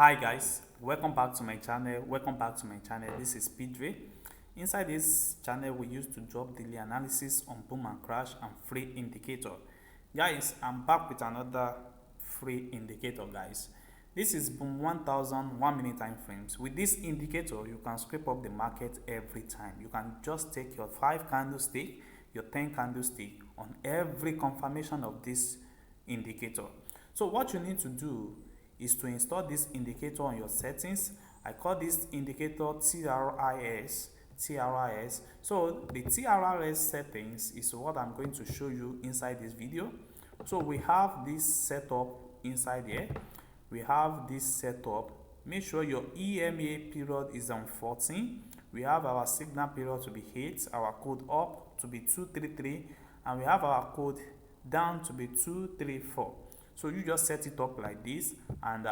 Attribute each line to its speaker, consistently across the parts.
Speaker 1: Hi guys, welcome back to my channel. This is Pidre. Inside this channel we used to drop daily analysis on boom and crash and free indicator. Guys, I'm back with another free indicator, guys. This is boom 1000 1 minute time frames. With this indicator you can scrape up the market every time. You can just take your 5 candlestick, your 10 candlestick on every confirmation of this indicator. So what you need to do is to install this indicator on your settings. I call this indicator TRIS. So the TRIS settings is what I'm going to show you inside this video. So we have this setup inside here. We have this setup. Make sure your EMA period is on 14. We have our signal period to be 8, our code up to be 233, and we have our code down to be 234. So you just set it up like this and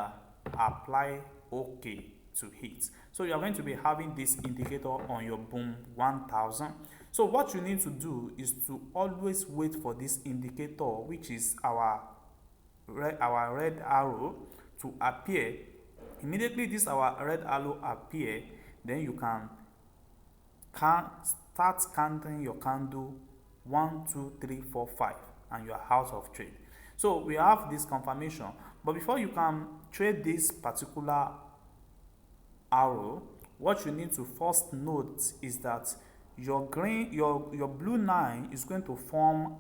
Speaker 1: apply OK to it. So you are going to be having this indicator on your boom 1000. So what you need to do is to always wait for this indicator, which is our red arrow, to appear. Immediately this our red arrow appear, then you can start counting your candle 1 2 3 4 5 and you are out of trade. So we have this confirmation, but before you can trade this particular arrow, what you need to first note is that your blue line is going to form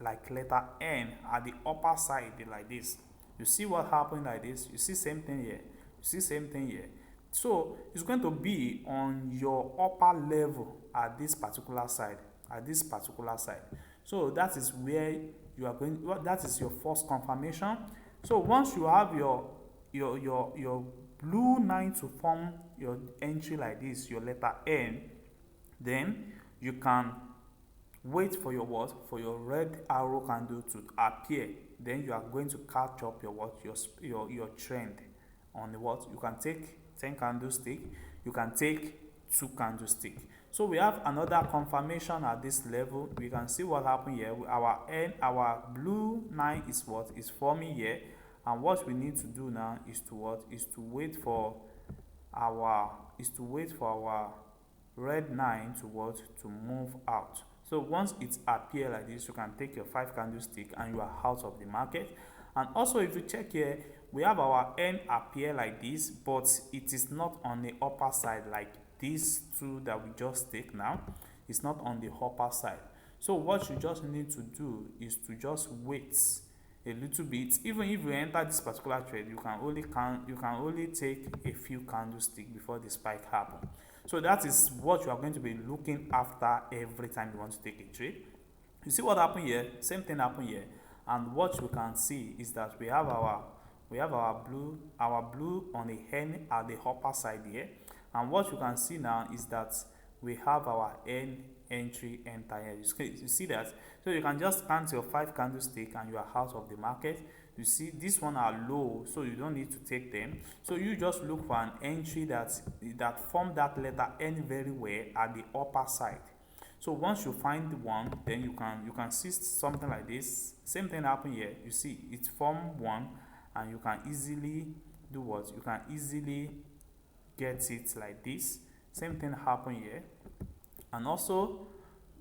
Speaker 1: like letter N at the upper side like this. You see what happened like this? You see same thing here. You see same thing here. So it's going to be on your upper level at this particular side. So that is where you are going. That is your first confirmation. So once you have your blue line to form your entry like this, your letter N, then you can wait for your for your red arrow candle to appear. Then you are going to catch up your trend on the You can take 10 candlestick, you can take 2 candlestick. So we have another confirmation at this level. We can see what happened here. Our blue line is forming here, and what we need to do now is to wait for our red line to move out. So once it appears like this, you can take your 5 candlestick and you are out of the market. And also if you check here, we have our N appear like this, but it is not on the upper side like these two that we just take now. It's not on the upper side. So what you just need to do is to just wait a little bit. Even if you enter this particular trade, you can only take a few candlesticks before the spike happens. So that is what you are going to be looking after every time you want to take a trade. You see what happened here? Same thing happened here. And what you can see is that we have our blue on the N at the upper side here. And what you can see now is that we have our N entry enter here. You see that? So you can just count your 5 candlestick and you are out of the market. You see this one are low, so you don't need to take them. So you just look for an entry that form that letter N very well at the upper side. So once you find one, then you can see something like this. Same thing happen here. You see it form one, and you can easily do what? You can easily get it like this. Same thing happen here. And also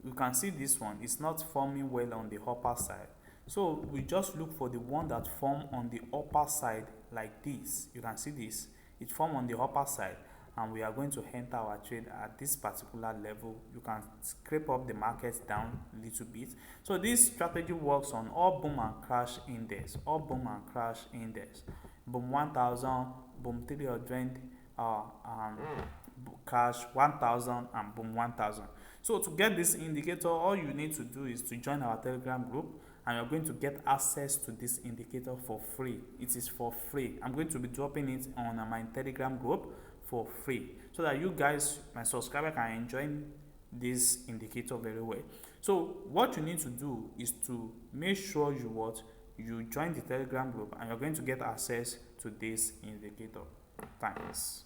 Speaker 1: you can see this one is not forming well on the upper side. So we just look for the one that form on the upper side like this. You can see this. It form on the upper side, and we are going to enter our trade at this particular level. You can scrape up the market down a little bit. So this strategy works on all boom and crash index. Boom 1000, boom 300, crash 1000, and boom 1000. So to get this indicator, all you need to do is to join our Telegram group, and you're going to get access to this indicator for free. It is for free. I'm going to be dropping it on my Telegram group for free, so that you guys, my subscriber, can enjoy this indicator very well. So what you need to do is to make sure you join the Telegram group, and you're going to get access to this indicator. Thanks.